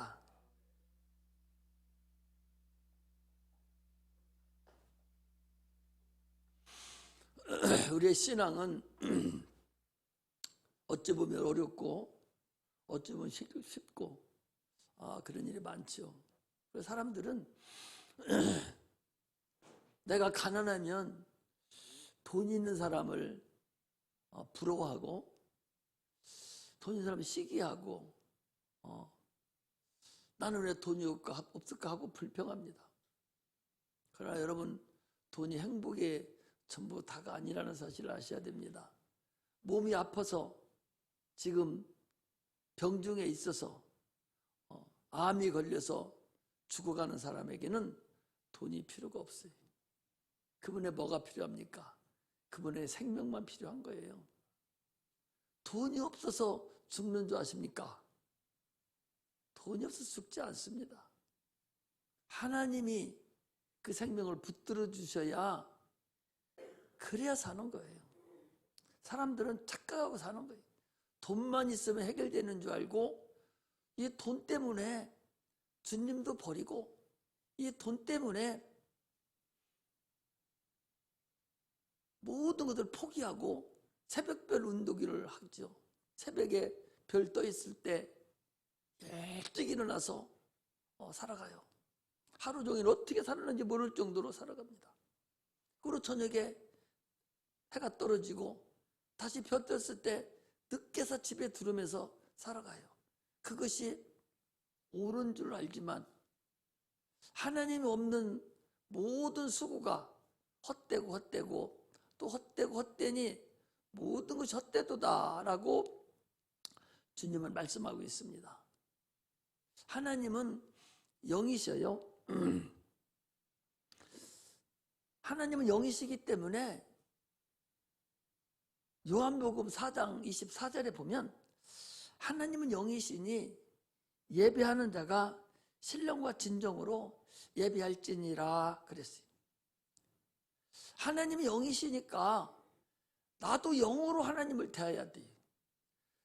하겠습니다. 우리의 신앙은 어찌 보면 어렵고 어찌 보면 쉽고 그런 일이 많죠. 그래서 사람들은 내가 가난하면 돈 있는 사람을 부러워하고 돈 있는 사람을 시기하고 나는 왜 돈이 없을까 하고 불평합니다. 그러나 여러분, 돈이 행복의 전부 다가 아니라는 사실을 아셔야 됩니다. 몸이 아파서 지금 병중에 있어서 암이 걸려서 죽어가는 사람에게는 돈이 필요가 없어요. 그분의 뭐가 필요합니까? 그분의 생명만 필요한 거예요. 돈이 없어서 죽는 줄 아십니까? 돈이 없어서 죽지 않습니다. 하나님이 그 생명을 붙들어 주셔야 그래야 사는 거예요. 사람들은 착각하고 사는 거예요. 돈만 있으면 해결되는 줄 알고 이 돈 때문에 주님도 버리고 이 돈 때문에 모든 것을 포기하고 새벽별 운동회를 하죠. 새벽에 별 떠 있을 때 일찍 일어나서 살아가요. 하루 종일 어떻게 살았는지 모를 정도로 살아갑니다. 그리고 저녁에 해가 떨어지고 다시 별 떴을 때 늦게서 집에 들어오면서 살아가요. 그것이 옳은 줄 알지만 하나님이 없는 모든 수고가 헛되고 또 헛되니 모든 것이 헛되도다 라고 주님은 말씀하고 있습니다. 하나님은 영이셔요. 하나님은 영이시기 때문에 요한복음 4장 24절에 보면 하나님은 영이시니 예배하는 자가 신령과 진정으로 예배할지니라 그랬어요. 하나님이 영이시니까 나도 영으로 하나님을 대해야 돼요.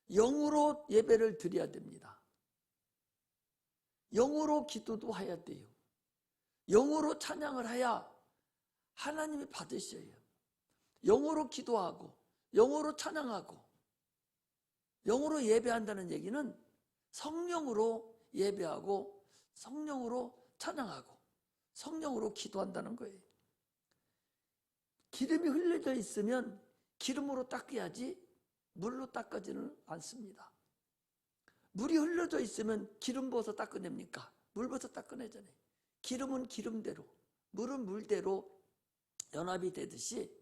영으로 예배를 드려야 됩니다. 영으로 기도도 해야 돼요. 영으로 찬양을 해야 하나님이 받으셔요. 영으로 기도하고 영으로 찬양하고 영으로 예배한다는 얘기는 성령으로 예배하고 성령으로 찬양하고 성령으로 기도한다는 거예요. 기름이 흘려져 있으면 기름으로 닦아야지 물로 닦아지는 않습니다. 물이 흘려져 있으면 기름 부어서 닦아냅니까? 물 부어서 닦아내잖아요. 기름은 기름대로, 물은 물대로 연합이 되듯이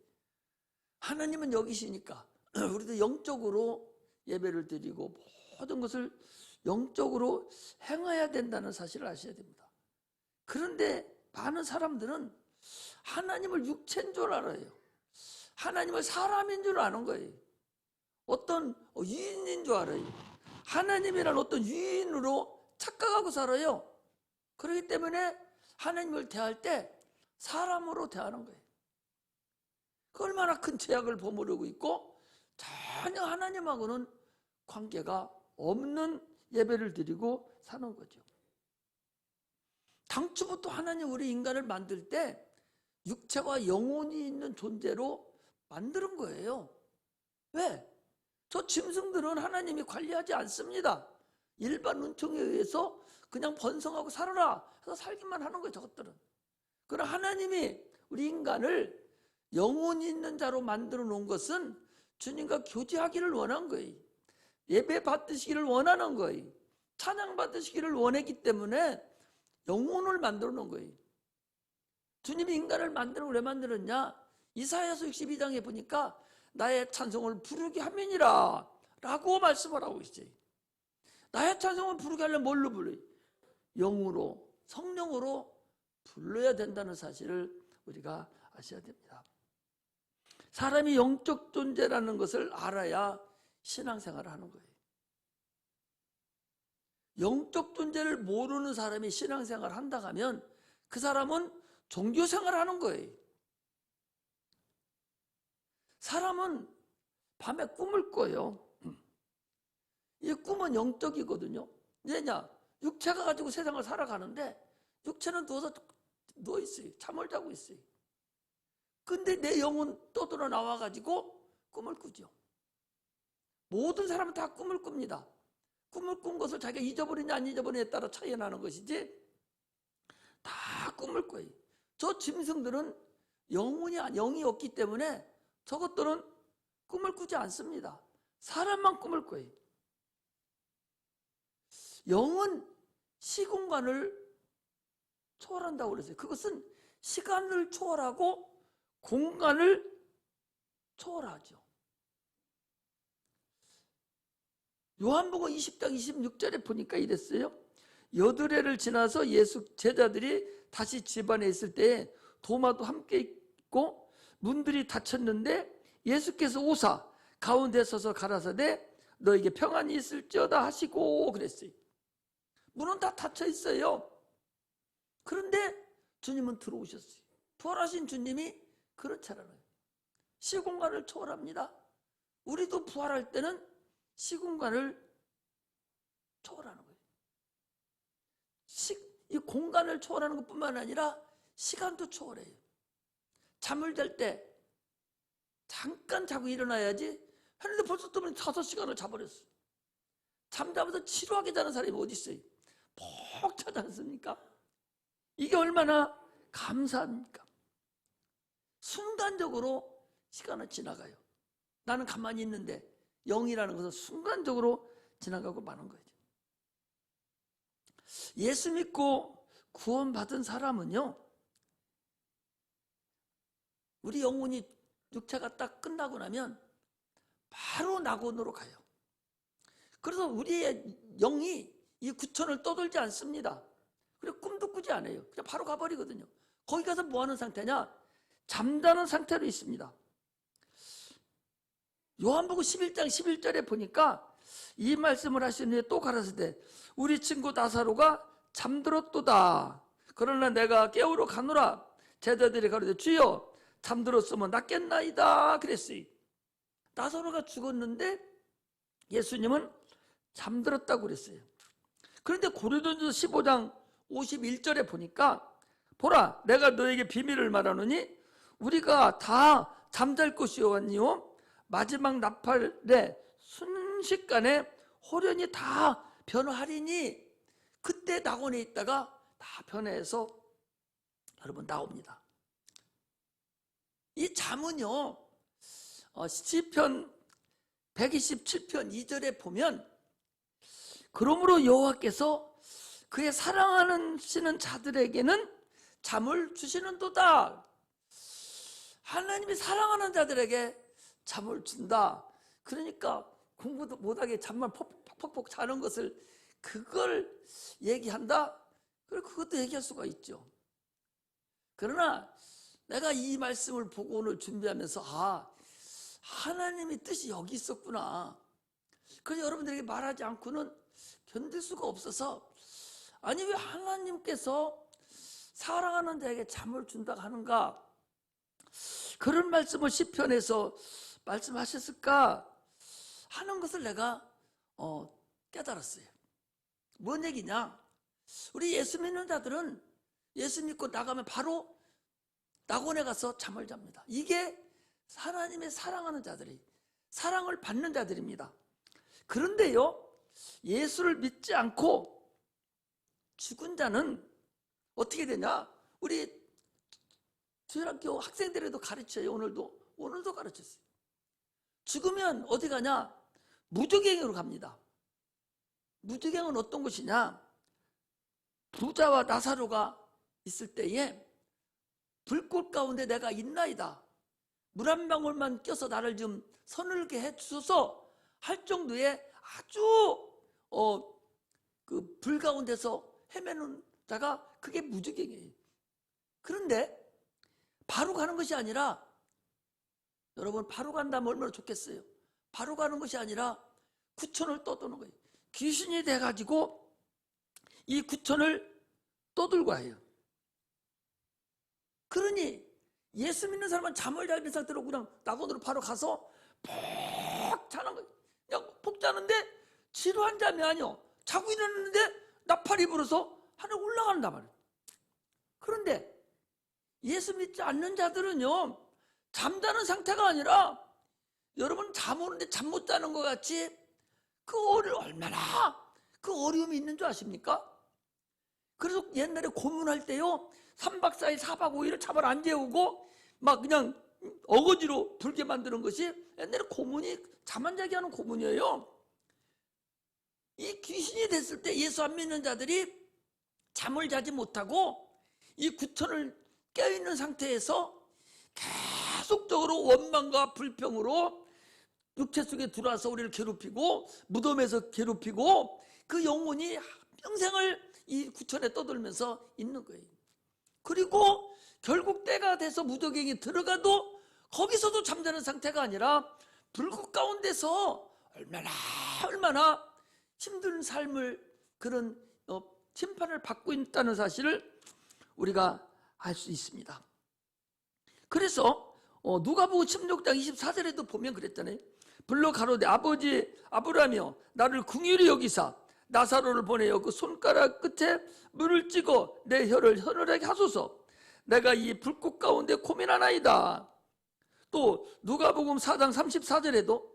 하나님은 여기시니까 우리도 영적으로 예배를 드리고 모든 것을 영적으로 행해야 된다는 사실을 아셔야 됩니다. 그런데 많은 사람들은 하나님을 육체인 줄 알아요. 하나님을 사람인 줄 아는 거예요. 어떤 유인인 줄 알아요. 하나님이란 어떤 유인으로 착각하고 살아요. 그렇기 때문에 하나님을 대할 때 사람으로 대하는 거예요. 그 얼마나 큰 죄악을 버무리고 있고 전혀 하나님하고는 관계가 없는 예배를 드리고 사는 거죠. 당초부터 하나님 우리 인간을 만들 때 육체와 영혼이 있는 존재로 만드는 거예요. 왜? 저 짐승들은 하나님이 관리하지 않습니다. 일반 은총에 의해서 그냥 번성하고 살아라 해서 살기만 하는 거예요. 저것들은. 그러나 하나님이 우리 인간을 영혼이 있는 자로 만들어 놓은 것은 주님과 교제하기를 원한 거예요. 예배 받으시기를 원하는 거예요. 찬양 받으시기를 원했기 때문에 영혼을 만들어 놓은 거예요. 주님이 인간을 왜 만들었냐? 이사야서 62장에 보니까 나의 찬송을 부르게 함이니라 라고 말씀을 하고 있어요. 나의 찬송을 부르게 하려면 뭘로 불러요? 영으로, 성령으로 불러야 된다는 사실을 우리가 아셔야 됩니다. 사람이 영적 존재라는 것을 알아야 신앙생활을 하는 거예요. 영적 존재를 모르는 사람이 신앙생활을 한다 하면 그 사람은 종교생활을 하는 거예요. 사람은 밤에 꿈을 꿔요. 이 꿈은 영적이거든요. 왜냐? 육체가 가지고 세상을 살아가는데 육체는 누워서 누워있어요. 잠을 자고 있어요. 근데 내 영은 떠돌아 나와가지고 꿈을 꾸죠. 모든 사람은 다 꿈을 꿉니다. 꿈을 꾼 것을 자기가 잊어버리냐 안 잊어버리냐에 따라 차이가 나는 것이지 다 꿈을 꿔요. 저 짐승들은 영이 없기 때문에 저것들은 꿈을 꾸지 않습니다. 사람만 꿈을 꿔요. 영은 시공간을 초월한다고 그랬어요. 그것은 시간을 초월하고 공간을 초월하죠. 요한복음 20장 26절에 보니까 이랬어요. 여드레를 지나서 예수 제자들이 다시 집안에 있을 때에 도마도 함께 있고 문들이 닫혔는데 예수께서 오사 가운데 서서 가라사대 너에게 평안이 있을지어다 하시고 그랬어요. 문은 다 닫혀 있어요. 그런데 주님은 들어오셨어요. 부활하신 주님이 그렇잖아요. 시공간을 초월합니다. 우리도 부활할 때는 시공간을 초월하는 거예요. 이 공간을 초월하는 것뿐만 아니라 시간도 초월해요. 잠을 잘 때 잠깐 자고 일어나야지 했는데 벌써 또 5시간을 자버렸어요. 잠자면서 지루하게 자는 사람이 어디 있어요? 푹 자지 않습니까? 이게 얼마나 감사합니까? 순간적으로 시간은 지나가요. 나는 가만히 있는데 영이라는 것은 순간적으로 지나가고 마는 거죠. 예수 믿고 구원받은 사람은요, 우리 영혼이 육체가 딱 끝나고 나면 바로 낙원으로 가요. 그래서 우리의 영이 이 구천을 떠돌지 않습니다. 그리고 꿈도 꾸지 않아요. 그냥 바로 가버리거든요. 거기 가서 뭐 하는 상태냐? 잠자는 상태로 있습니다. 요한복음 11장 11절에 보니까 이 말씀을 하신 후에 또 가라사대 우리 친구 나사로가 잠들었도다. 그러나 내가 깨우러 가노라. 제자들이 가로되 주여 잠들었으면 낫겠나이다 그랬어요. 나사로가 죽었는데 예수님은 잠들었다고 그랬어요. 그런데 고린도전서 15장 51절에 보니까 보라 내가 너에게 비밀을 말하노니 우리가 다 잠잘 것이오니요 마지막 나팔에 순식간에 호련히 다 변화하리니 그때 낙원에 있다가 다 변해서 여러분 나옵니다. 이 잠은요 시편 127편 2절에 보면 그러므로 여호와께서 그의 사랑하시는 자들에게는 잠을 주시는도다. 하나님이 사랑하는 자들에게 잠을 준다. 그러니까 공부도 못하게 잠만 퍽퍽퍽 자는 것을 그걸 얘기한다. 그리고 그것도 얘기할 수가 있죠. 그러나 내가 이 말씀을 보고 오늘 준비하면서 하나님의 뜻이 여기 있었구나. 그래서 여러분들에게 말하지 않고는 견딜 수가 없어서 아니 왜 하나님께서 사랑하는 자에게 잠을 준다고 하는가? 그런 말씀을 시편에서 말씀하셨을까 하는 것을 내가 깨달았어요. 뭔 얘기냐? 우리 예수 믿는 자들은 예수 믿고 나가면 바로 낙원에 가서 잠을 잡니다. 이게 하나님의 사랑하는 자들이 사랑을 받는 자들입니다. 그런데요 예수를 믿지 않고 죽은 자는 어떻게 되냐? 우리 주일학교 학생들에도 가르쳐요. 오늘도 가르쳤어요. 죽으면 어디 가냐? 무저갱으로 갑니다. 무저갱은 어떤 곳이냐? 부자와 나사로가 있을 때에 불꽃 가운데 내가 있나이다. 물 한 방울만 껴서 나를 좀 서늘게 해주소서 할 정도의 아주 그 불 가운데서 헤매는 자가 그게 무저갱이에요. 그런데 바로 가는 것이 아니라 여러분 바로 간다면 얼마나 좋겠어요. 바로 가는 것이 아니라 구천을 떠도는 거예요. 귀신이 돼가지고 이 구천을 떠들고 해요. 그러니 예수 믿는 사람은 잠을 잘 있는 상태로 그냥 낙원으로 바로 가서 푹 자는 거예요. 그냥 푹 자는데 지루한 잠이 아니요. 자고 일어났는데 나팔이 불어서 하늘 올라간단 말이에요. 그런데 예수 믿지 않는 자들은요, 잠자는 상태가 아니라 여러분 잠 오는데 잠 못 자는 것 같이 얼마나 그 어려움이 있는 줄 아십니까? 그래서 옛날에 고문할 때요, 3박 4일 4박 5일을 잠을 안 재우고 막 그냥 어거지로 불게 만드는 것이 옛날에 고문이 잠 안 자게 하는 고문이에요. 이 귀신이 됐을 때 예수 안 믿는 자들이 잠을 자지 못하고 이 구천을 깨어있는 상태에서 계속적으로 원망과 불평으로 육체 속에 들어와서 우리를 괴롭히고 무덤에서 괴롭히고 그 영혼이 평생을 이 구천에 떠돌면서 있는 거예요. 그리고 결국 때가 돼서 무더기에 들어가도 거기서도 잠자는 상태가 아니라 불꽃 가운데서 얼마나 힘든 삶을 그런 심판을 받고 있다는 사실을 우리가 알 수 있습니다. 그래서 누가복음 16장 24절에도 보면 그랬잖아요. 불러 가로되 아버지 아브라함이여 나를 긍휼히 여기사 나사로를 보내어 그 손가락 끝에 물을 찍어 내 혀를 서늘하게 하소서. 내가 이 불꽃 가운데 고민하나이다. 또 누가복음 4장 34절에도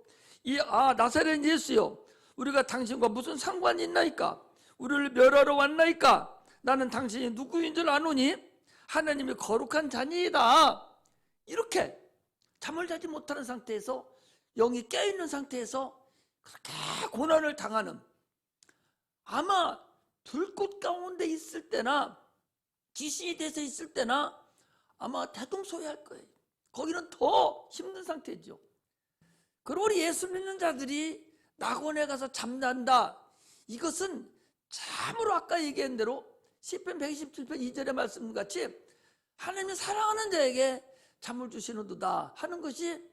나사렛 예수여 우리가 당신과 무슨 상관이 있나이까? 우리를 멸하러 왔나이까? 나는 당신이 누구인 줄 아노니 하나님의 거룩한 자니이다. 이렇게 잠을 자지 못하는 상태에서 영이 깨어있는 상태에서 그렇게 고난을 당하는, 아마 불꽃 가운데 있을 때나 귀신이 돼서 있을 때나 아마 대동소이할 거예요. 거기는 더 힘든 상태죠. 그리고 우리 예수 믿는 자들이 낙원에 가서 잠잔다. 이것은 참으로 아까 얘기한 대로 시편 127편 2절의 말씀같이 하나님이 사랑하는 자에게 잠을 주시는도다 하는 것이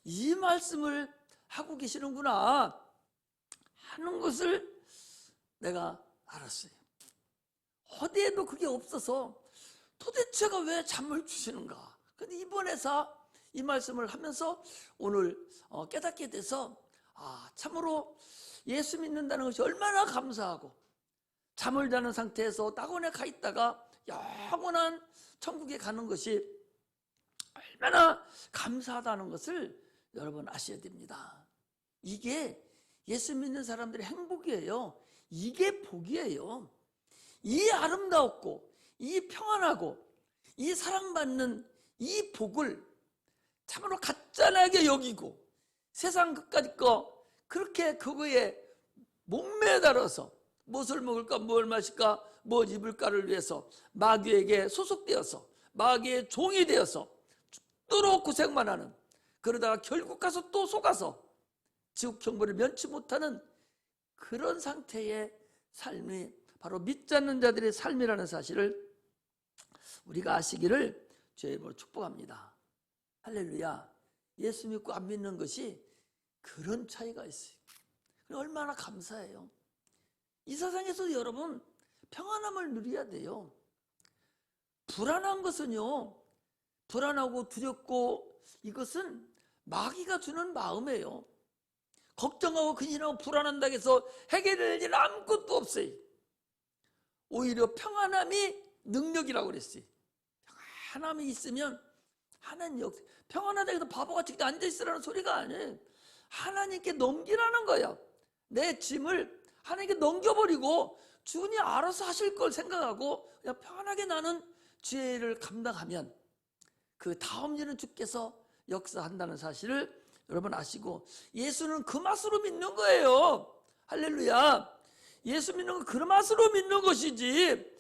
이 말씀을 하고 계시는구나 하는 것을 내가 알았어요. 어디에도 그게 없어서 도대체가 왜 잠을 주시는가. 근데 이번에서 이 말씀을 하면서 오늘 깨닫게 돼서 참으로 예수 믿는다는 것이 얼마나 감사하고 잠을 자는 상태에서 낙원에 가 있다가 영원한 천국에 가는 것이 얼마나 감사하다는 것을 여러분 아셔야 됩니다. 이게 예수 믿는 사람들의 행복이에요. 이게 복이에요. 이 아름다웠고 이 평안하고 이 사랑받는 이 복을 참으로 가짜나게 여기고 세상 끝까지 그렇게 그거에 목매달아서 무엇을 먹을까 무엇을 마실까 무엇 입을까를 위해서 마귀에게 소속되어서 마귀의 종이 되어서 죽도록 고생만 하는, 그러다가 결국 가서 또 속아서 지옥 형벌을 면치 못하는 그런 상태의 삶이 바로 믿지 않는 자들의 삶이라는 사실을 우리가 아시기를 주의 이름으로 축복합니다. 할렐루야. 예수 믿고 안 믿는 것이 그런 차이가 있어요. 얼마나 감사해요. 이 세상에서 여러분 평안함을 누려야 돼요. 불안한 것은요, 불안하고 두렵고 이것은 마귀가 주는 마음이에요. 걱정하고 근심하고 불안한다고 해서 해결될 일 아무것도 없어요. 오히려 평안함이 능력이라고 그랬어요. 평안함이 있으면 하나님 평안하다고 해서 바보같이 앉아있으라는 소리가 아니에요. 하나님께 넘기라는 거예요. 내 짐을 하나님께 넘겨버리고 주님 알아서 하실 걸 생각하고 그냥 편하게 나는 죄를 감당하면 그 다음 일은 주께서 역사한다는 사실을 여러분 아시고, 예수는 그 맛으로 믿는 거예요. 할렐루야. 예수 믿는 건 그 맛으로 믿는 것이지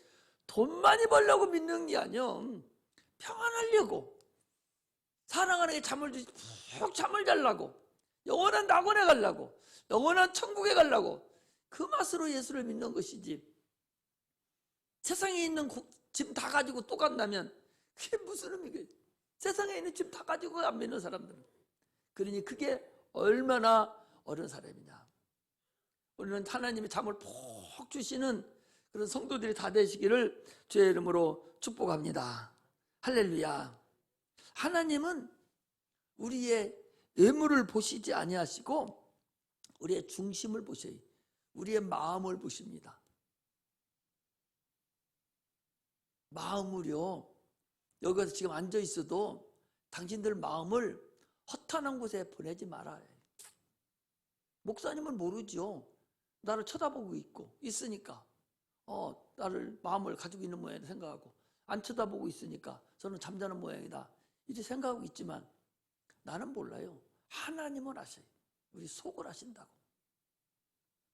돈 많이 벌려고 믿는 게 아니요. 평안하려고, 사랑하는 게 잠을 주지 푹 잠을 자려고, 영원한 낙원에 가려고, 영원한 천국에 가려고 그 맛으로 예수를 믿는 것이지, 세상에 있는 짐 다 가지고 또 간다면 그게 무슨 의미겠어요. 세상에 있는 짐 다 가지고 안 믿는 사람들은. 그러니 그게 얼마나 어려운 사람이냐. 우리는 하나님이 잠을 푹 주시는 그런 성도들이 다 되시기를 주의 이름으로 축복합니다. 할렐루야. 하나님은 우리의 외모를 보시지 아니하시고 우리의 중심을 보셔요. 우리의 마음을 보십니다. 마음을요, 여기서 지금 앉아 있어도 당신들 마음을 허탄한 곳에 보내지 말아요. 목사님은 모르죠. 나를 쳐다보고 있으니까 나를 마음을 가지고 있는 모양이다 생각하고, 안 쳐다보고 있으니까 저는 잠자는 모양이다 이렇게 생각하고 있지만, 나는 몰라요. 하나님은 아셔요. 우리 속을 아신다고.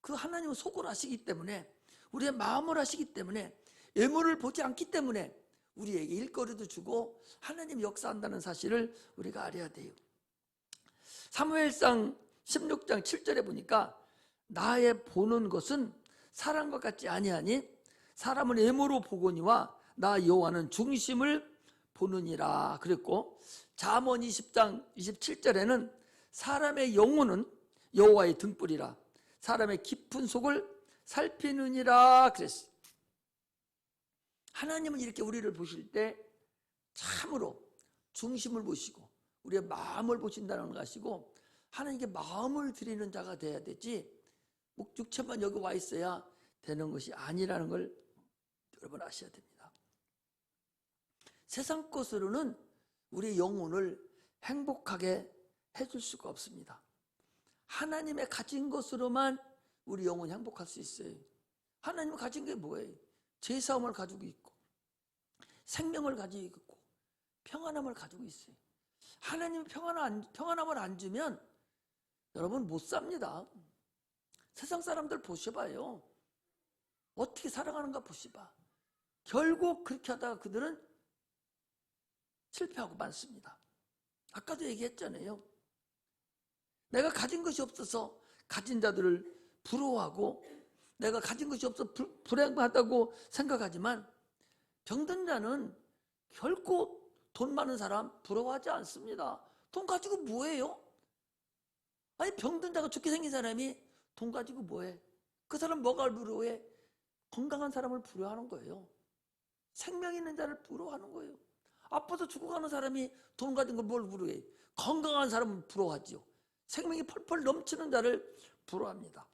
그 하나님은 속을 아시기 때문에, 우리의 마음을 아시기 때문에, 외모를 보지 않기 때문에 우리에게 일거리도 주고 하나님이 역사한다는 사실을 우리가 알아야 돼요. 사무엘상 16장 7절에 보니까, 나의 보는 것은 사람과 같지 아니하니 사람은 외모로 보거니와 나 여호와는 중심을 보느니라 그랬고, 잠언 20장 27절에는 사람의 영혼은 여호와의 등불이라 사람의 깊은 속을 살피느니라 그랬어요. 하나님은 이렇게 우리를 보실 때 참으로 중심을 보시고 우리의 마음을 보신다는 것이고, 하나님께 마음을 드리는 자가 돼야 되지, 육체만 여기 와 있어야 되는 것이 아니라는 걸 여러분 아셔야 됩니다. 세상 것으로는 우리 영혼을 행복하게 해줄 수가 없습니다. 하나님의 가진 것으로만 우리 영혼이 행복할 수 있어요. 하나님은 가진 게 뭐예요? 제사함을 가지고 있고, 생명을 가지고 있고, 평안함을 가지고 있어요. 하나님 평안함을 안 주면 여러분 못 삽니다. 세상 사람들 보셔봐요. 어떻게 살아가는가 보셔봐. 결국 그렇게 하다가 그들은 실패하고 많습니다. 아까도 얘기했잖아요. 내가 가진 것이 없어서 가진 자들을 부러워하고, 내가 가진 것이 없어 불행하다고 생각하지만, 병든 자는 결코 돈 많은 사람 부러워하지 않습니다. 돈 가지고 뭐해요? 아니, 병든 자가 죽게 생긴 사람이 돈 가지고 뭐해? 그 사람 뭐가 부러워해? 건강한 사람을 부러워하는 거예요. 생명 있는 자를 부러워하는 거예요. 아파서 죽어가는 사람이 돈 가진 걸 뭘 부러워해? 건강한 사람을 부러워하지요. 생명이 펄펄 넘치는 자를 부러워합니다.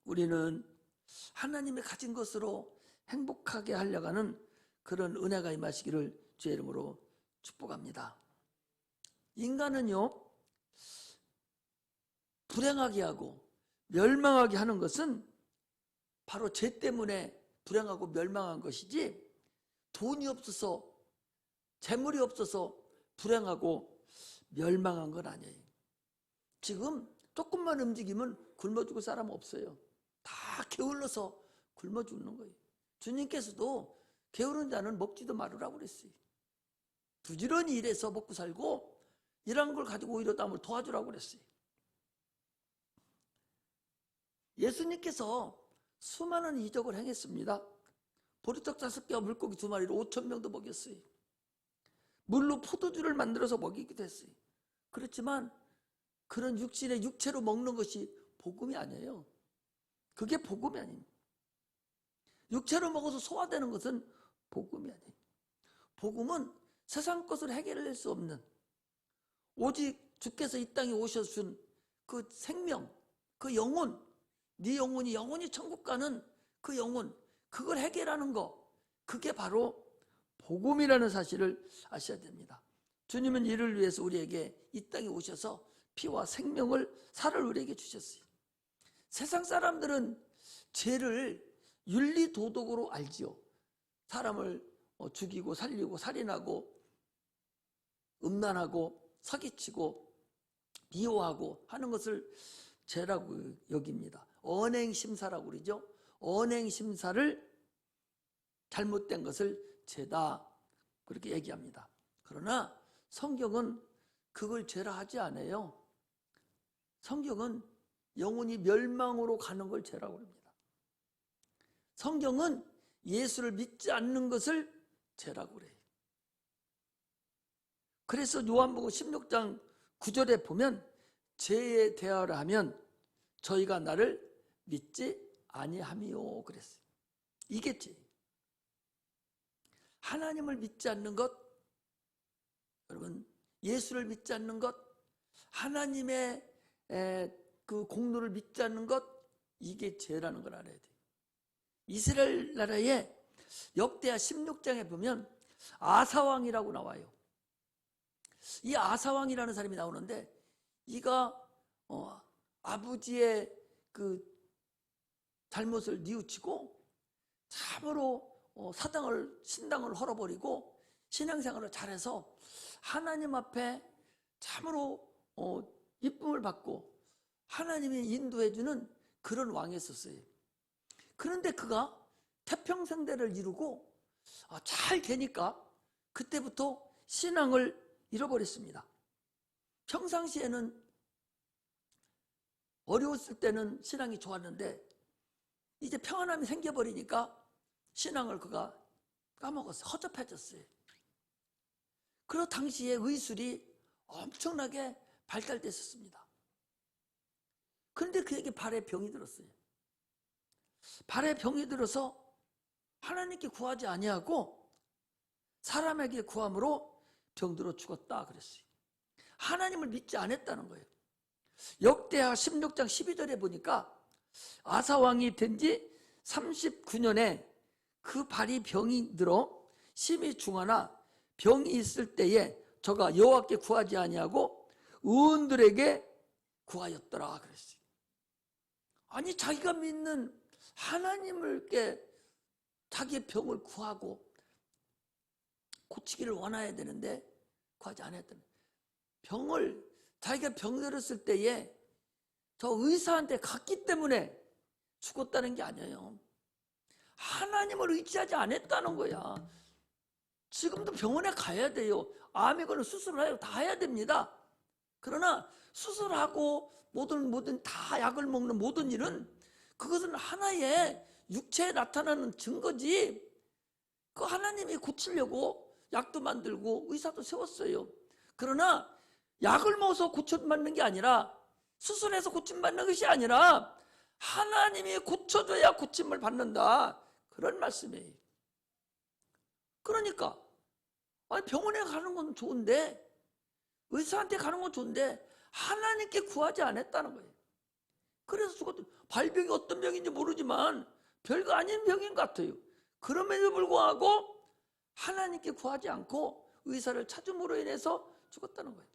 우리는 하나님의 가진 것으로 행복하게 하려고 하는 그런 은혜가 임하시기를 주의 이름으로 축복합니다. 인간은요, 불행하게 하고 멸망하게 하는 것은 바로 죄 때문에 불행하고 멸망한 것이지, 돈이 없어서, 재물이 없어서 불행하고 멸망한 건 아니에요. 지금 조금만 움직이면 굶어 죽을 사람 없어요. 다 게을러서 굶어 죽는 거예요. 주님께서도 게으른 자는 먹지도 말으라고 그랬어요. 부지런히 일해서 먹고 살고, 일한 걸 가지고 오히려 남을 도와주라고 그랬어요. 예수님께서 수많은 이적을 행했습니다. 보리떡 5개와 물고기 2마리로 5,000명도 먹였어요. 물로 포도주를 만들어서 먹이기도 했어요. 그렇지만 그런 육체로 먹는 것이 복음이 아니에요. 그게 복음이 아닙니다. 육체로 먹어서 소화되는 것은 복음이 아니에요. 복음은 세상 것을 해결할 수 없는, 오직 주께서 이 땅에 오셔준 그 생명, 그 영혼, 네 영혼이 영원히 천국 가는 그 영혼, 그걸 해결하는 거, 그게 바로 복음이라는 사실을 아셔야 됩니다. 주님은 이를 위해서 우리에게 이 땅에 오셔서 피와 생명을, 살을 우리에게 주셨어요. 세상 사람들은 죄를 윤리도덕으로 알지요. 사람을 죽이고 살리고 살인하고 음란하고 사기치고 미워하고 하는 것을 죄라고 여깁니다. 언행심사라고 그러죠. 언행심사를, 잘못된 것을 죄다 그렇게 얘기합니다. 그러나 성경은 그걸 죄라 하지 않아요. 성경은 영혼이 멸망으로 가는 걸 죄라고 합니다. 성경은 예수를 믿지 않는 것을 죄라고 그래요. 그래서 요한복음 16장 9절에 보면, 죄에 대하라 하면 저희가 나를 믿지 아니함이요 그랬어요. 이게 죄. 하나님을 믿지 않는 것, 여러분, 예수를 믿지 않는 것, 하나님의 그 공로를 믿지 않는 것, 이게 죄라는 걸 알아야 돼요. 이스라엘 나라에 역대하 16장에 보면 아사왕이라고 나와요. 이 아사왕이라는 사람이 나오는데 이가 아버지의 그 잘못을 뉘우치고 참으로 신당을 헐어버리고 신앙생활을 잘해서 하나님 앞에 참으로 이쁨을 받고 하나님이 인도해주는 그런 왕이었어요. 그런데 그가 태평성대를 이루고 잘 되니까 그때부터 신앙을 잃어버렸습니다. 평상시에는 어려웠을 때는 신앙이 좋았는데 이제 평안함이 생겨버리니까 신앙을 그가 까먹었어요. 허접해졌어요. 그러 당시에 의술이 엄청나게 발달됐었습니다. 그런데 그에게 발에 병이 들었어요. 발에 병이 들어서 하나님께 구하지 아니하고 사람에게 구함으로 병들어 죽었다 그랬어요. 하나님을 믿지 않았다는 거예요. 역대하 16장 12절에 보니까 아사왕이 된 지 39년에 그 발이 병이 들어 심히 중하나 병이 있을 때에 저가 여호와께 구하지 아니하고 의원들에게 구하였더라 그랬어요. 아니 자기가 믿는 하나님께 자기의 병을 구하고 고치기를 원해야 되는데 구하지 않았다는 병을 자기가 병들었을 때에 저 의사한테 갔기 때문에 죽었다는 게 아니에요. 하나님을 의지하지 않았다는 거야. 지금도 병원에 가야 돼요. 암에 걸려 수술을 해요. 다 해야 됩니다. 그러나 수술하고 모든 다 약을 먹는 모든 일은 그것은 하나의 육체에 나타나는 증거지. 그 하나님이 고치려고 약도 만들고 의사도 세웠어요. 그러나 약을 먹어서 고쳐받는 게 아니라 수술해서 고침받는 것이 아니라 하나님이 고쳐줘야 고침을 받는다. 그런 말씀이에요. 그러니까 병원에 가는 건 좋은데 의사한테 가는 건 좋은데 하나님께 구하지 않았다는 거예요. 그래서 죽었던 발병이 어떤 병인지 모르지만 별거 아닌 병인 것 같아요. 그럼에도 불구하고 하나님께 구하지 않고 의사를 찾음으로 인해서 죽었다는 거예요.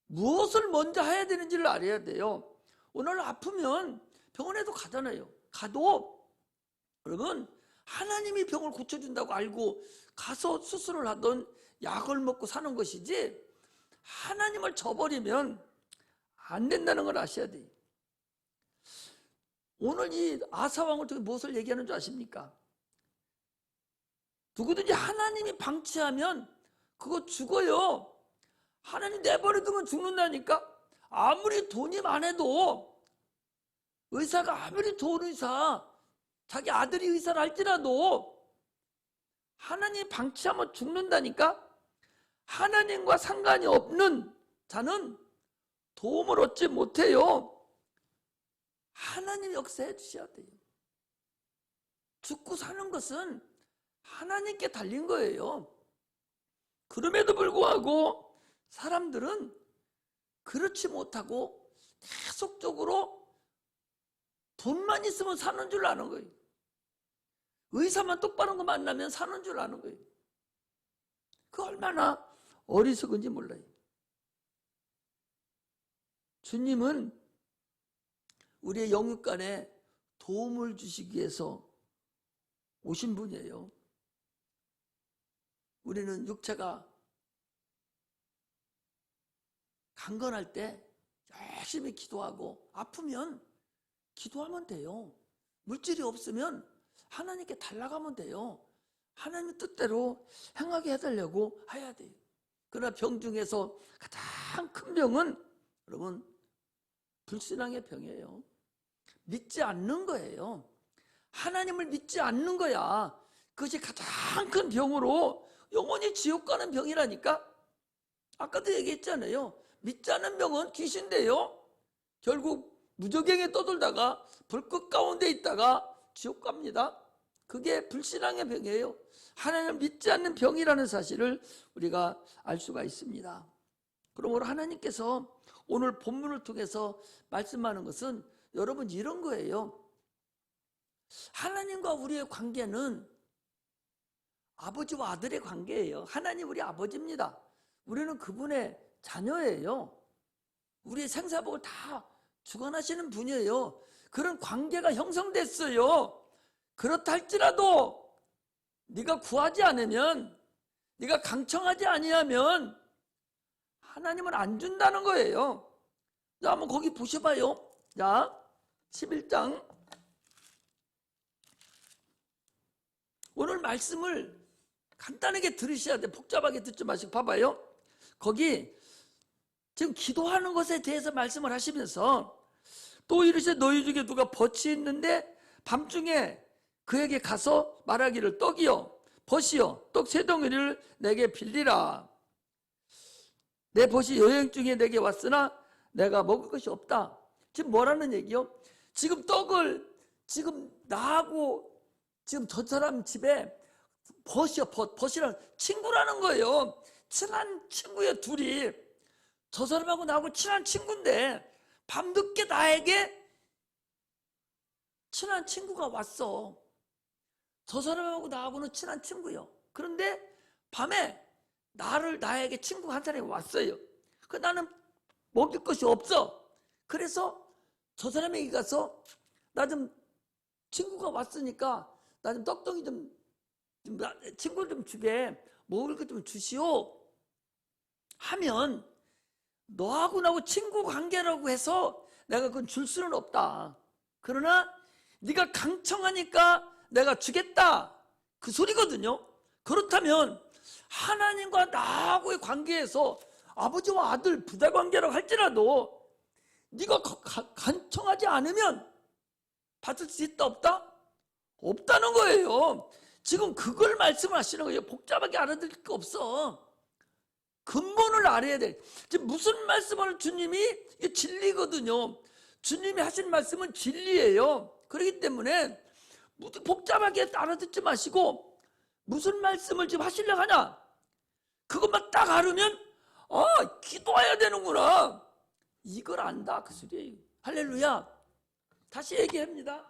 무엇을 먼저 해야 되는지를 알아야 돼요. 오늘 아프면 병원에도 가잖아요. 가도 여러분 하나님이 병을 고쳐준다고 알고 가서 수술을 하던 약을 먹고 사는 것이지 하나님을 저버리면 안 된다는 걸 아셔야 돼요. 오늘 이 아사왕을 통해 무엇을 얘기하는 줄 아십니까? 누구든지 하나님이 방치하면 그거 죽어요. 하나님 내버려두면 죽는다니까. 아무리 돈이 많아도 의사가 아무리 좋은 의사 자기 아들이 의사를 할지라도 하나님 방치하면 죽는다니까. 하나님과 상관이 없는 자는 도움을 얻지 못해요. 하나님 역사해 주셔야 돼요. 죽고 사는 것은 하나님께 달린 거예요. 그럼에도 불구하고 사람들은 그렇지 못하고 계속적으로 돈만 있으면 사는 줄 아는 거예요. 의사만 똑바른 거 만나면 사는 줄 아는 거예요. 그 얼마나 어리석은지 몰라요. 주님은 우리의 영육간에 도움을 주시기 위해서 오신 분이에요. 우리는 육체가 강건할 때 열심히 기도하고 아프면 기도하면 돼요. 물질이 없으면 하나님께 달라가면 돼요. 하나님 뜻대로 행하게 해달라고 해야 돼요. 그러나 병 중에서 가장 큰 병은 여러분 불신앙의 병이에요. 믿지 않는 거예요. 하나님을 믿지 않는 거야. 그것이 가장 큰 병으로 영원히 지옥 가는 병이라니까. 아까도 얘기했잖아요. 믿지 않는 병은 귀신인데요. 결국 무저갱에 떠돌다가 불꽃 가운데 있다가 지옥 갑니다. 그게 불신앙의 병이에요. 하나님을 믿지 않는 병이라는 사실을 우리가 알 수가 있습니다. 그러므로 하나님께서 오늘 본문을 통해서 말씀하는 것은 여러분 이런 거예요. 하나님과 우리의 관계는 아버지와 아들의 관계예요. 하나님 우리 아버지입니다. 우리는 그분의 자녀예요. 우리의 생사복을 다 주관하시는 분이에요. 그런 관계가 형성됐어요. 그렇다 할지라도 네가 구하지 않으면, 네가 강청하지 아니하면 하나님은 안 준다는 거예요. 자, 한번 거기 보셔봐요. 자, 11장. 오늘 말씀을 간단하게 들으셔야 돼. 복잡하게 듣지 마시고 봐봐요. 거기 지금 기도하는 것에 대해서 말씀을 하시면서 또 이르시되 너희 중에 누가 벗이 있는데 밤중에 그에게 가서 말하기를 떡이요 벗이요 떡 세 덩이를 내게 빌리라. 내 벗이 여행 중에 내게 왔으나 내가 먹을 것이 없다. 지금 뭐라는 얘기요? 지금 떡을 지금 나하고 지금 저 사람 집에 벗이요 벗이란 친구라는 거예요. 친한 친구예요. 둘이 저 사람하고 나하고 친한 친구인데 밤늦게 나에게 친한 친구가 왔어. 저 사람하고 나하고는 친한 친구요. 그런데 밤에 나에게 친구 한 사람이 왔어요. 그 나는 먹을 것이 없어. 그래서 저 사람에게 가서 나 좀 친구가 왔으니까 나 좀 떡덩이 좀 친구 좀 주게 먹을 것 좀 주시오 하면 너하고 나하고 친구 관계라고 해서 내가 그건 줄 수는 없다. 그러나 네가 강청하니까 내가 주겠다. 그 소리거든요. 그렇다면 하나님과 나하고의 관계에서 아버지와 아들 부대관계라고 할지라도 네가 간청하지 않으면 받을 수 있다 없다? 없다는 거예요. 지금 그걸 말씀하시는 거예요. 복잡하게 알아들을 게 없어. 근본을 알아야 돼. 지금 무슨 말씀을 주님이, 이게 진리거든요. 주님이 하신 말씀은 진리예요. 그렇기 때문에 복잡하게 알아듣지 마시고 무슨 말씀을 지금 하시려고 하냐, 그것만 딱 알으면 기도해야 되는구나, 이걸 안다, 그 소리예요. 할렐루야. 다시 얘기합니다.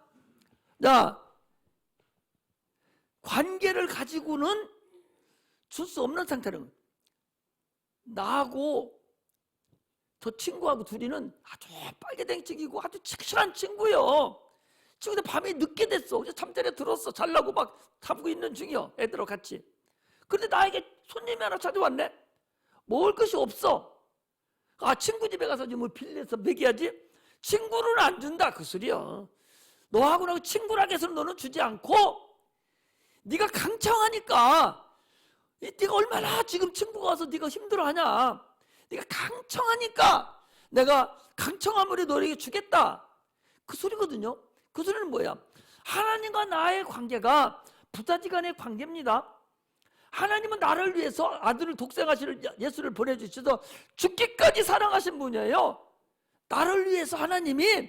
자, 관계를 가지고는 줄 수 없는 상태는, 나하고 저 친구하고 둘이는 아주 빨개댕치기고 아주 친한 친구요. 친구들 밤에 늦게 됐어. 어제 잠자리에 들었어. 잘라고 막 타고 있는 중이요. 애들하고 같이. 그런데 나에게 손님이 하나 찾아왔네. 먹을 것이 없어. 친구 집에 가서 뭐 빌려서 먹여야지. 친구는 안 준다, 그 소리야. 너하고 나하고 친구라고 해서 너는 주지 않고, 네가 강청하니까, 네가 얼마나 지금 친구가 와서 네가 힘들어하냐, 네가 강청하니까 내가 강청함으로 너에게 주겠다, 그 소리거든요. 그 소리는 뭐야? 하나님과 나의 관계가 부자지간의 관계입니다. 하나님은 나를 위해서 아들을 독생하시는 예수를 보내주셔서 죽기까지 사랑하신 분이에요. 나를 위해서 하나님이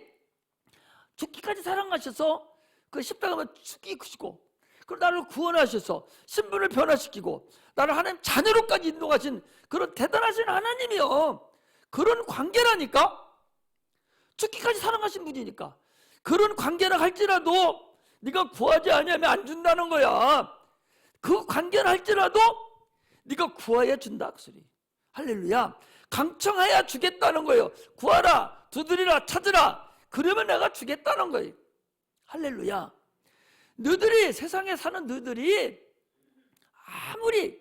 죽기까지 사랑하셔서 그 십자가만 죽이시고, 그리고 나를 구원하셔서 신분을 변화시키고 나를 하나님 자녀로까지 인도하신 그런 대단하신 하나님이요. 그런 관계라니까. 죽기까지 사랑하신 분이니까. 그런 관계라 할지라도 네가 구하지 않으면 안 준다는 거야. 그 관계라 할지라도 네가 구해야 준다, 그 소리. 할렐루야. 강청해야 주겠다는 거예요. 구하라, 두드리라, 찾으라. 그러면 내가 주겠다는 거예요. 할렐루야. 너희들이, 세상에 사는 너희들이 아무리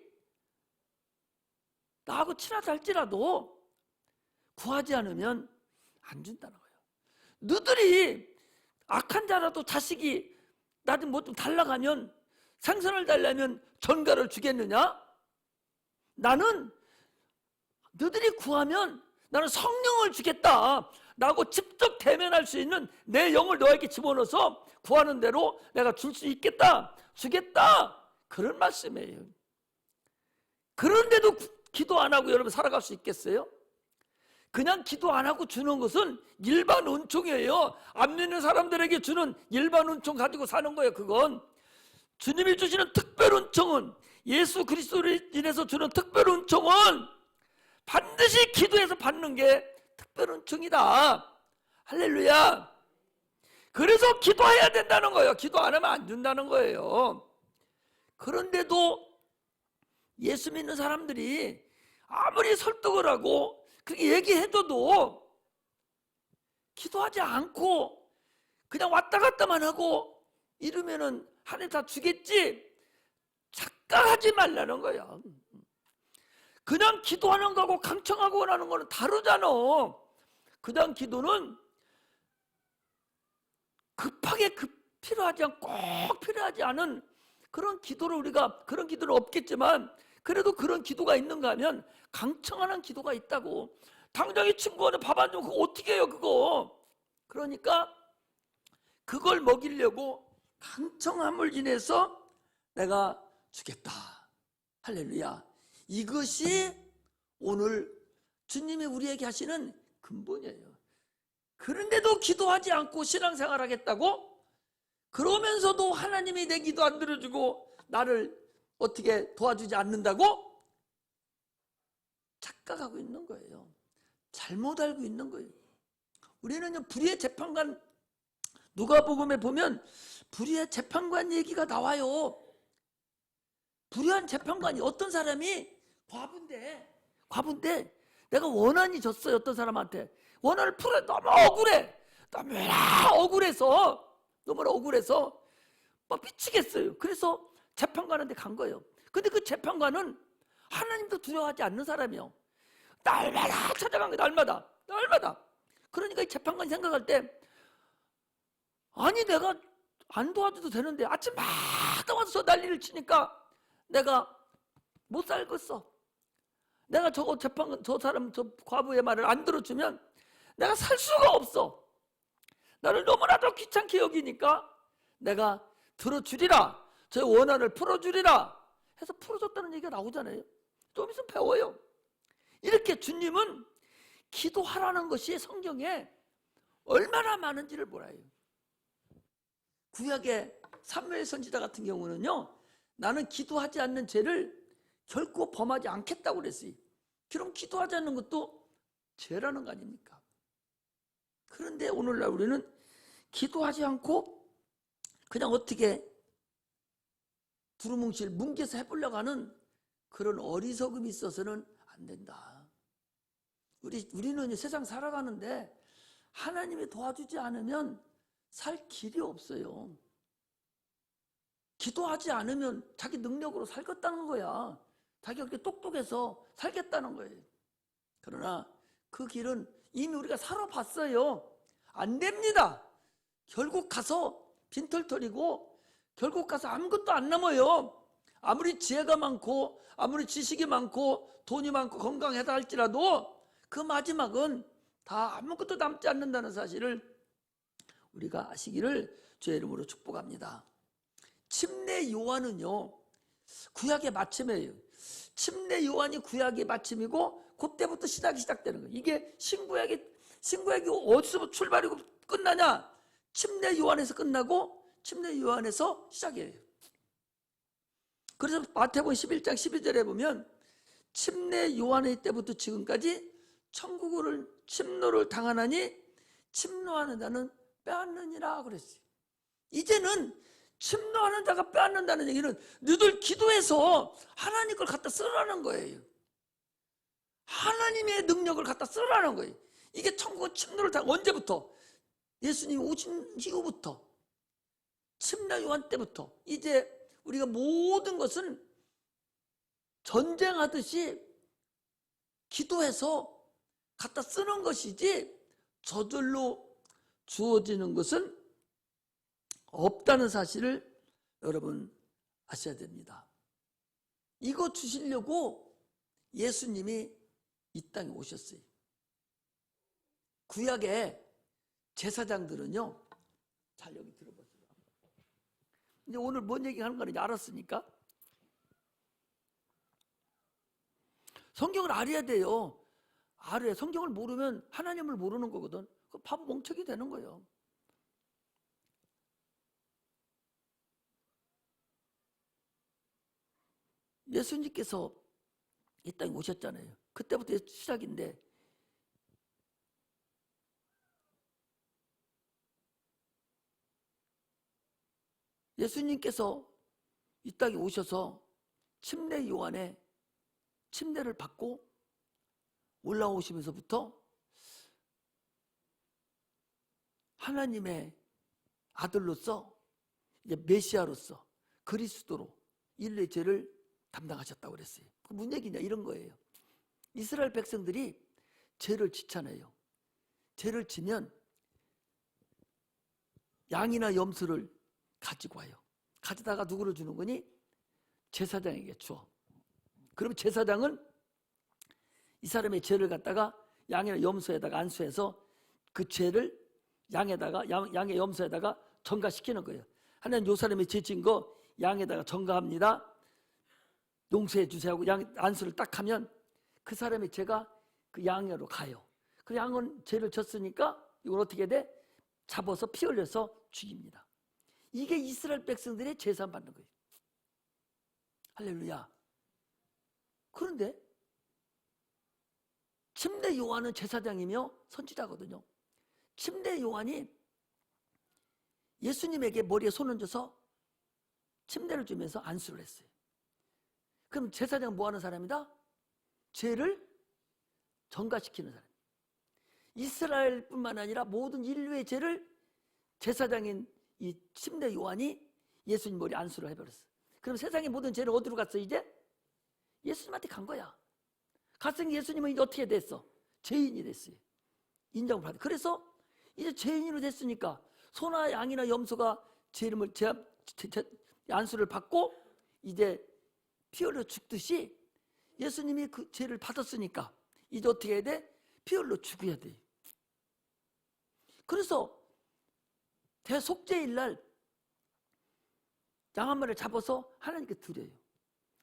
나하고 친하다 할지라도 구하지 않으면 안 준다는 거예요. 너희들이 악한 자라도 자식이 나한테 뭐 좀 달라가면, 생선을 달라면 전가를 주겠느냐? 나는 너희들이 구하면 나는 성령을 주겠다. 나하고 직접 대면할 수 있는 내 영을 너에게 집어넣어서 구하는 대로 내가 줄 수 있겠다, 주겠다, 그런 말씀이에요. 그런데도 기도 안 하고 여러분 살아갈 수 있겠어요? 그냥 기도 안 하고 주는 것은 일반 은총이에요. 안 믿는 사람들에게 주는 일반 은총 가지고 사는 거예요. 그건 주님이 주시는 특별 은총은, 예수 그리스도로 인해서 주는 특별 은총은 반드시 기도해서 받는 게 특별 은총이다. 할렐루야. 그래서 기도해야 된다는 거예요. 기도 안 하면 안 준다는 거예요. 그런데도 예수 믿는 사람들이 아무리 설득을 하고 그렇게 얘기해줘도 기도하지 않고 그냥 왔다 갔다만 하고 이러면은 하나님 다 주겠지, 착각하지 말라는 거야. 그냥 기도하는 거하고 강청하고 원하는 거는 다르잖아. 그냥 기도는 급하게 필요하지 않고 꼭 필요하지 않은 그런 기도를, 우리가 그런 기도는 없겠지만 그래도 그런 기도가 있는가 하면 강청하는 기도가 있다고. 당장 이 친구한테 밥 안 주면 그거 어떻게 해요 그거. 그러니까 그걸 먹이려고 강청함을 인해서 내가 주겠다. 할렐루야. 이것이 오늘 주님이 우리에게 하시는 근본이에요. 그런데도 기도하지 않고 신앙생활 하겠다고? 그러면서도 하나님이 내 기도 안 들어주고 나를 어떻게 도와주지 않는다고? 착각하고 있는 거예요. 잘못 알고 있는 거예요. 우리는 불의의 재판관, 누가복음에 보면 불의의 재판관 얘기가 나와요. 불의한 재판관이, 어떤 사람이 과부인데 내가 원한이 졌어요. 어떤 사람한테 원한을 풀어. 너무 억울해. 너무나 억울해서 막 미치겠어요. 그래서 재판관한테 간 거예요. 근데 그 재판관은 하나님도 두려워하지 않는 사람이요. 날마다 찾아간 거예요. 날마다. 그러니까 이 재판관이 생각할 때, 아니 내가 안 도와줘도 되는데 아침마다 와서 난리를 치니까 내가 못 살겠어. 내가 저 과부의 말을 안 들어주면 내가 살 수가 없어. 나를 너무나도 귀찮게 여기니까 내가 들어주리라. 저 원한을 풀어주리라 해서 풀어줬다는 얘기가 나오잖아요. 좀 있으면 배워요. 이렇게 주님은 기도하라는 것이 성경에 얼마나 많은지를 몰라요. 구약의 사무엘 선지자 같은 경우는요, 나는 기도하지 않는 죄를 결코 범하지 않겠다고 그랬어요. 그럼 기도하지 않는 것도 죄라는 거 아닙니까? 그런데 오늘날 우리는 기도하지 않고 그냥 어떻게 두루뭉실 뭉개서 해보려고 하는 그런 어리석음이 있어서는 안 된다. 우리는 세상 살아가는데 하나님이 도와주지 않으면 살 길이 없어요. 기도하지 않으면 자기 능력으로 살겠다는 거야. 자기가 그렇게 똑똑해서 살겠다는 거예요. 그러나 그 길은 이미 우리가 살아봤어요. 안 됩니다. 결국 가서 빈털털이고 결국 가서 아무것도 안 남아요. 아무리 지혜가 많고 아무리 지식이 많고 돈이 많고 건강하다 할지라도 그 마지막은 다 아무것도 남지 않는다는 사실을 우리가 아시기를 주의 이름으로 축복합니다. 침례 요한은요, 구약의 마침이에요. 침례 요한이 구약의 마침이고 그때부터 시작되는 거예요. 이게 신구약이 어디서 출발이고 끝나냐? 침례 요한에서 끝나고 침례 요한에서 시작이에요. 그래서 마태복음 11장 12절에 보면 침례 요한의 때부터 지금까지 천국을 침노를 당하나니 침노하는 자는 빼앗느니라 그랬어요. 이제는 침노하는 자가 빼앗는다는 얘기는 너희들 기도해서 하나님 걸 갖다 쓰라는 거예요. 하나님의 능력을 갖다 쓰라는 거예요. 이게 천국은 침노를 당 언제부터? 예수님이 오신 이후부터, 침례 요한 때부터. 이제 우리가 모든 것은 전쟁하듯이 기도해서 갖다 쓰는 것이지 저절로 주어지는 것은 없다는 사실을 여러분 아셔야 됩니다. 이거 주시려고 예수님이 이 땅에 오셨어요. 구약의 제사장들은요, 잘 여기 들어보세요. 이제 오늘 뭔 얘기하는 거는지 알았으니까 성경을 알아야 돼요. 성경을 모르면 하나님을 모르는 거거든. 그 바보 멍청이 되는 거예요. 예수님께서 이 땅에 오셨잖아요. 그때부터 시작인데 예수님께서 이 땅에 오셔서 침례 요한의 침례를 받고 올라오시면서부터 하나님의 아들로서, 이제 메시아로서, 그리스도로 인류의 죄를 담당하셨다고 그랬어요. 그 무슨 얘기냐, 이런 거예요. 이스라엘 백성들이 죄를 지잖아요. 죄를 지면 양이나 염소를 가지고 와요. 가져다가 누구를 주는 거니? 제사장에게 줘. 그럼 제사장은 이 사람의 죄를 갖다가 양이나 염소에다가 안수해서 그 죄를 양의 염소에다가 전가시키는 거예요. 하나님, 요 사람이 죄 지은 거 양에다가 전가합니다. 용서해 주세요 하고 양 안수를 딱 하면 그 사람의 죄가 그 양으로 가요. 그 양은 죄를 졌으니까 이걸 어떻게 돼? 잡아서 피 흘려서 죽입니다. 이게 이스라엘 백성들의 제사 받는 거예요. 할렐루야. 그런데 침례 요한은 제사장이며 선지자거든요. 침례 요한이 예수님에게 머리에 손을 얹어서 침례를 주면서 안수를 했어요. 그럼 제사장은 뭐 하는 사람이다? 죄를 전가시키는 사람. 이스라엘뿐만 아니라 모든 인류의 죄를 제사장인 이 침례 요한이 예수님 머리에 안수를 해버렸어요. 그럼 세상의 모든 죄는 어디로 갔어? 이제 예수님한테 간 거야. 갔으니 예수님은 이제 어떻게 됐어? 죄인이 됐어요. 인정을 받아. 그래서 이제 죄인으로 됐으니까 소나 양이나 염소가 안수를 받고 이제 피 흘려 죽듯이 예수님이 그 죄를 받았으니까 이제 어떻게 해야 돼? 피 흘려 죽어야 돼. 그래서 대속죄일 날 양 한 마리를 잡아서 하나님께 드려요.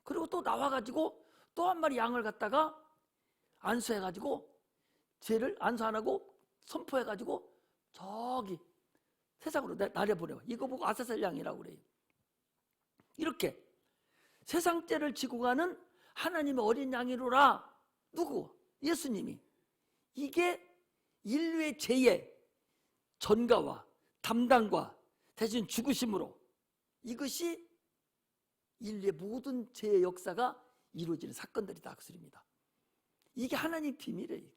그리고 또 나와가지고 또 한 마리 양을 갖다가 안수해가지고 죄를 안수 안 하고 선포해가지고 저기 세상으로 나려보내요. 이거 보고 아사셀 양이라고 그래요. 이렇게 세상 죄를 지고 가는 하나님의 어린 양이로라. 누구? 예수님이. 이게 인류의 죄의 전가와 담당과 대신 죽으심으로 이것이 인류의 모든 죄의 역사가 이루어지는 사건들이다 그 소리입니다. 이게 하나님 비밀이에요.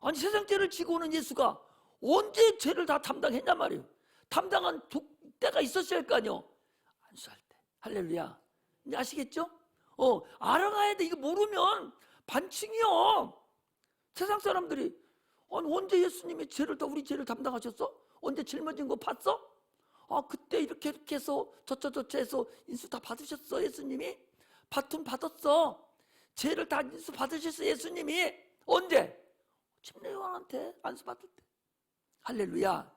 아니 세상 죄를 지고 오는 예수가 언제 죄를 다 담당했냔 말이에요. 담당한 때가 있었어야 할 거 아니에요. 안수할 때. 할렐루야. 이제 아시겠죠? 알아가야 돼. 이거 모르면 반칙이요. 세상 사람들이 아니 언제 예수님이 우리 죄를 담당하셨어? 언제 짊어진 거 봤어? 그때 이렇게 해서 저쩌 해서 인수 다 받으셨어 예수님이? 받았어. 죄를 다 인수 받으셨어 예수님이. 언제? 침례 요한한테 안수 받을 때. 할렐루야.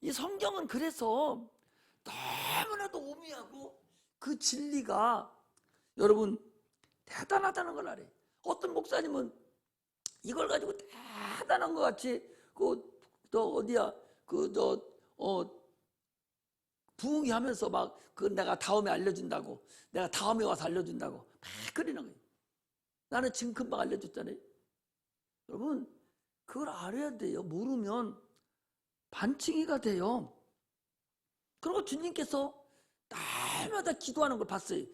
이 성경은 그래서 너무나도 오묘하고 그 진리가 여러분 대단하다는 걸 알아요. 어떤 목사님은 이걸 가지고 대단한 것 같이 부흥이 하면서 막 내가 다음에 알려준다고, 내가 다음에 와서 알려준다고 막 그러는 거예요. 나는 지금 금방 알려줬잖아요. 여러분 그걸 알아야 돼요. 모르면 반칙이가 돼요. 그리고 주님께서 날마다 기도하는 걸 봤어요.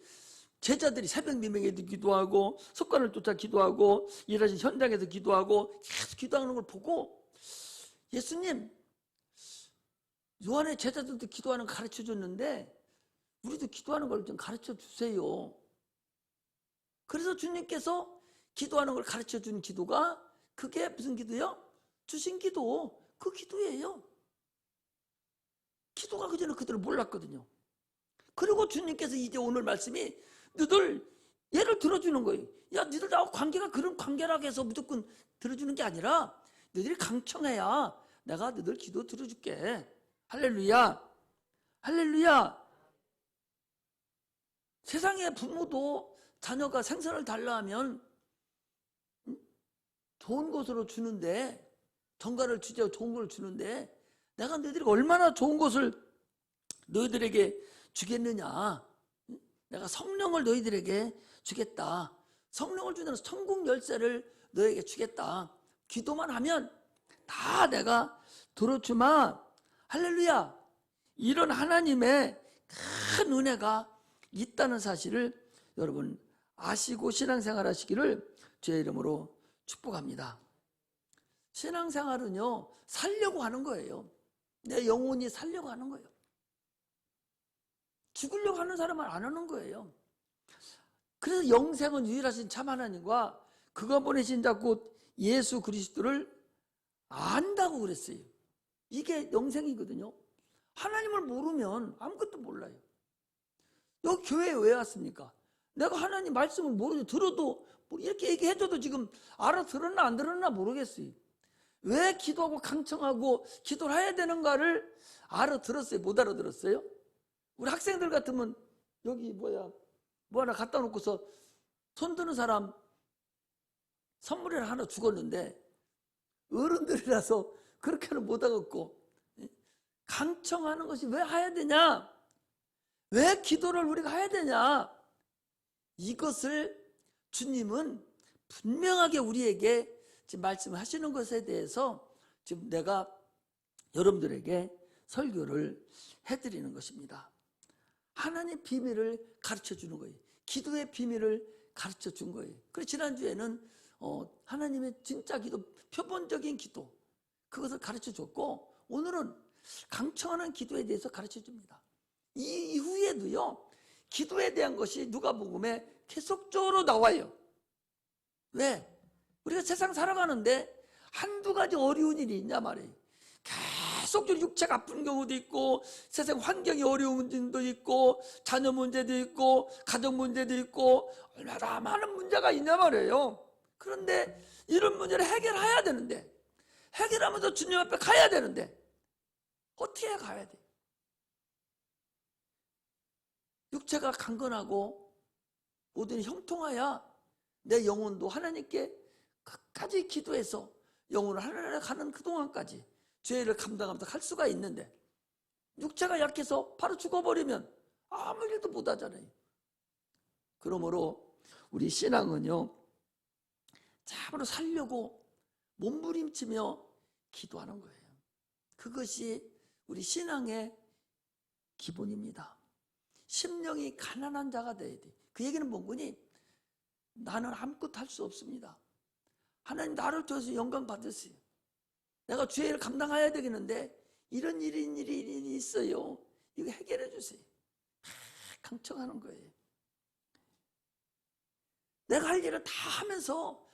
제자들이 새벽 미명에도 기도하고 습관을 쫓아 기도하고 일하신 현장에서 기도하고 계속 기도하는 걸 보고 예수님 요한의 제자들도 기도하는 거 가르쳐 줬는데 우리도 기도하는 걸 좀 가르쳐 주세요. 그래서 주님께서 기도하는 걸 가르쳐 준 기도가 그게 무슨 기도요? 주신 기도. 그 기도예요. 기도가 그전에 그들을 몰랐거든요. 그리고 주님께서 이제 오늘 말씀이 너들 얘를 들어주는 거예요. 야 너희들 나하고 관계가 그런 관계라고 해서 무조건 들어주는 게 아니라 너희들이 강청해야 내가 너희들 기도 들어줄게. 할렐루야. 할렐루야. 세상의 부모도 자녀가 생선을 달라 하면 좋은 것으로 주는데 정가를 주자 좋은 걸 주는데 내가 너희들이 얼마나 좋은 것을 너희들에게 주겠느냐. 내가 성령을 너희들에게 주겠다. 성령을 주는 천국 열쇠를 너에게 주겠다. 기도만 하면 다 내가 들어주마. 할렐루야. 이런 하나님의 큰 은혜가 있다는 사실을 여러분 아시고 신앙생활 하시기를 주의 이름으로 축복합니다. 신앙생활은요, 살려고 하는 거예요. 내 영혼이 살려고 하는 거예요. 죽으려고 하는 사람은 안 하는 거예요. 그래서 영생은 유일하신 참 하나님과 그가 보내신 자 곧 예수 그리스도를 안다고 그랬어요. 이게 영생이거든요. 하나님을 모르면 아무것도 몰라요. 여기 교회에 왜 왔습니까? 내가 하나님 말씀을 모르죠. 들어도 뭐 이렇게 얘기해줘도 지금 알아들었나 안 들었나 모르겠어요. 왜 기도하고 강청하고 기도를 해야 되는가를 알아들었어요? 못 알아들었어요? 우리 학생들 같으면 여기 뭐 하나 갖다 놓고서 손 드는 사람 선물이나 하나 죽었는데 어른들이라서 그렇게는 못 하겠고, 강청하는 것이 왜 해야 되냐? 왜 기도를 우리가 해야 되냐? 이것을 주님은 분명하게 우리에게 지금 말씀을 하시는 것에 대해서 지금 내가 여러분들에게 설교를 해드리는 것입니다. 하나님의 비밀을 가르쳐 주는 거예요. 기도의 비밀을 가르쳐 준 거예요. 그래서 지난주에는 하나님의 진짜 기도, 표본적인 기도, 그것을 가르쳐 줬고, 오늘은 강청하는 기도에 대해서 가르쳐 줍니다. 이 이후에도요, 기도에 대한 것이 누가복음에 계속적으로 나와요. 왜? 우리가 세상 살아가는데 한두 가지 어려운 일이 있냐 말이에요. 계속적으로 육체가 아픈 경우도 있고, 세상 환경이 어려운 문제도 있고, 자녀 문제도 있고, 가정 문제도 있고, 얼마나 많은 문제가 있냐 말이에요. 그런데 이런 문제를 해결해야 되는데, 해결하면서 주님 앞에 가야 되는데 어떻게 가야 돼? 육체가 강건하고 모든 형통하야 내 영혼도 하나님께 끝까지 기도해서 영혼을 하나님께 가는 그동안까지 죄를 감당하면서 갈 수가 있는데, 육체가 약해서 바로 죽어버리면 아무 일도 못 하잖아요. 그러므로 우리 신앙은요, 참으로 살려고 몸부림치며 기도하는 거예요. 그것이 우리 신앙의 기본입니다. 심령이 가난한 자가 돼야 돼. 그 얘기는 뭔거니? 나는 아무것도 할 수 없습니다. 하나님 나를 통해서 영광 받으세요. 내가 죄를 감당해야 되겠는데 이런 일이 있어요. 이거 해결해 주세요. 강청하는 거예요. 내가 할 일을 다 하면서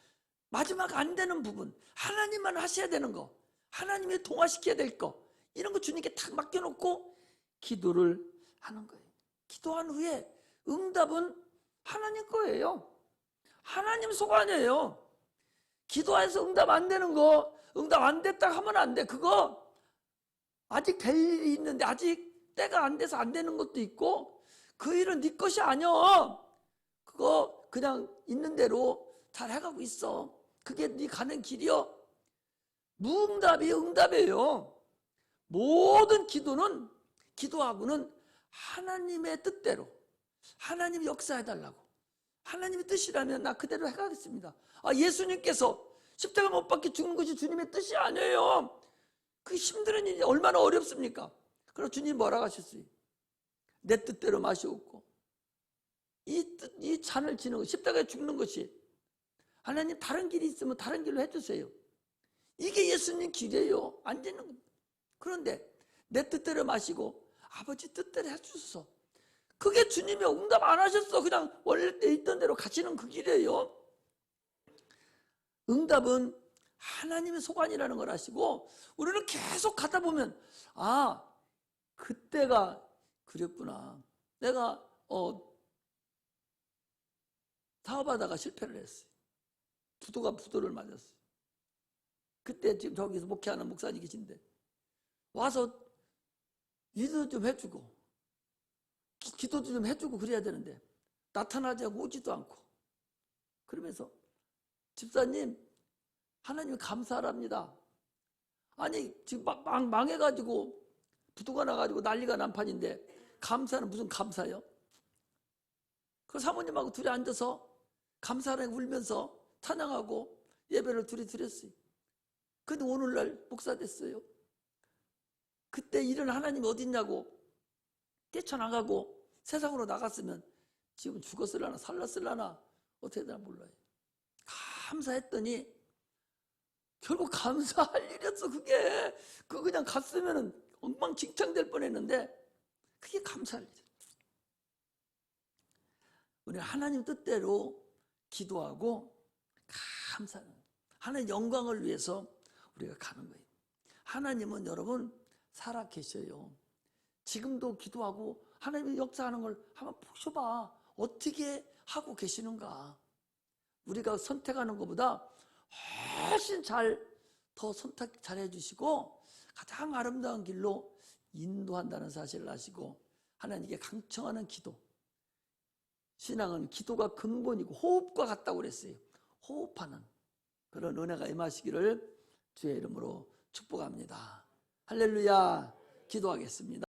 마지막 안 되는 부분, 하나님만 하셔야 되는 거, 하나님이 동화시켜야 될 거, 이런 거 주님께 탁 맡겨놓고 기도를 하는 거예요. 기도한 후에 응답은 하나님 거예요. 하나님 소관이에요. 기도해서 응답 안 되는 거, 응답 안 됐다 하면 안 돼. 그거 아직 될 일이 있는데 아직 때가 안 돼서 안 되는 것도 있고, 그 일은 네 것이 아니야. 그거 그냥 있는 대로 잘 해가고 있어. 그게 네 가는 길이요. 무응답이 응답이에요. 모든 기도하고는 하나님의 뜻대로, 하나님이 역사해달라고, 하나님의 뜻이라면 나 그대로 해가겠습니다. 예수님께서 십자가 못 박혀 죽는 것이 주님의 뜻이 아니에요. 그 힘든 일이 얼마나 어렵습니까? 그럼 주님 뭐라고 하셨어요? 내 뜻대로 마시옵고 이 잔을 지는 것, 십자가에 죽는 것이, 하나님 다른 길이 있으면 다른 길로 해주세요. 이게 예수님 길이에요. 안 되는 겁니다. 그런데 내 뜻대로 마시고 아버지 뜻대로 해주소서. 그게 주님이 응답 안 하셨어. 그냥 원래 때 있던 대로 가시는 그 길이에요. 응답은 하나님의 소관이라는 걸 아시고, 우리는 계속 가다 보면 그때가 그랬구나. 내가 사업하다가 실패를 했어요. 부도가 부도를 맞았어요. 그때 지금 저기서 목회하는 목사님 계신데 와서 위도 좀 해주고 기도도 좀 해주고 그래야 되는데 나타나지 않고 오지도 않고, 그러면서 집사님 하나님 감사합니다. 아니 지금 망해가지고 부도가 나가지고 난리가 난 판인데 감사는 무슨 감사요? 그 사모님하고 둘이 앉아서 감사를 울면서 찬양하고 예배를 둘이 드렸어요. 근데 오늘날 목사 됐어요. 그때 일은 하나님 어딨냐고 뛰쳐나가고 세상으로 나갔으면 지금 죽었을라나 살았을라나 어떻게 되나 몰라요. 감사했더니 결국 감사할 일이었어. 그게 그냥 갔으면 엉망진창될 뻔했는데 그게 감사할 일이에요. 우리 하나님 뜻대로 기도하고 감사하는, 하나님 영광을 위해서 우리가 가는 거예요. 하나님은 여러분 살아 계셔요. 지금도 기도하고 하나님이 역사하는 걸 한번 보셔봐. 어떻게 하고 계시는가. 우리가 선택하는 것보다 훨씬 더 선택 잘 해주시고 가장 아름다운 길로 인도한다는 사실을 아시고 하나님께 강청하는 기도. 신앙은 기도가 근본이고 호흡과 같다고 그랬어요. 호흡하는 그런 은혜가 임하시기를 주의 이름으로 축복합니다. 할렐루야. 기도하겠습니다.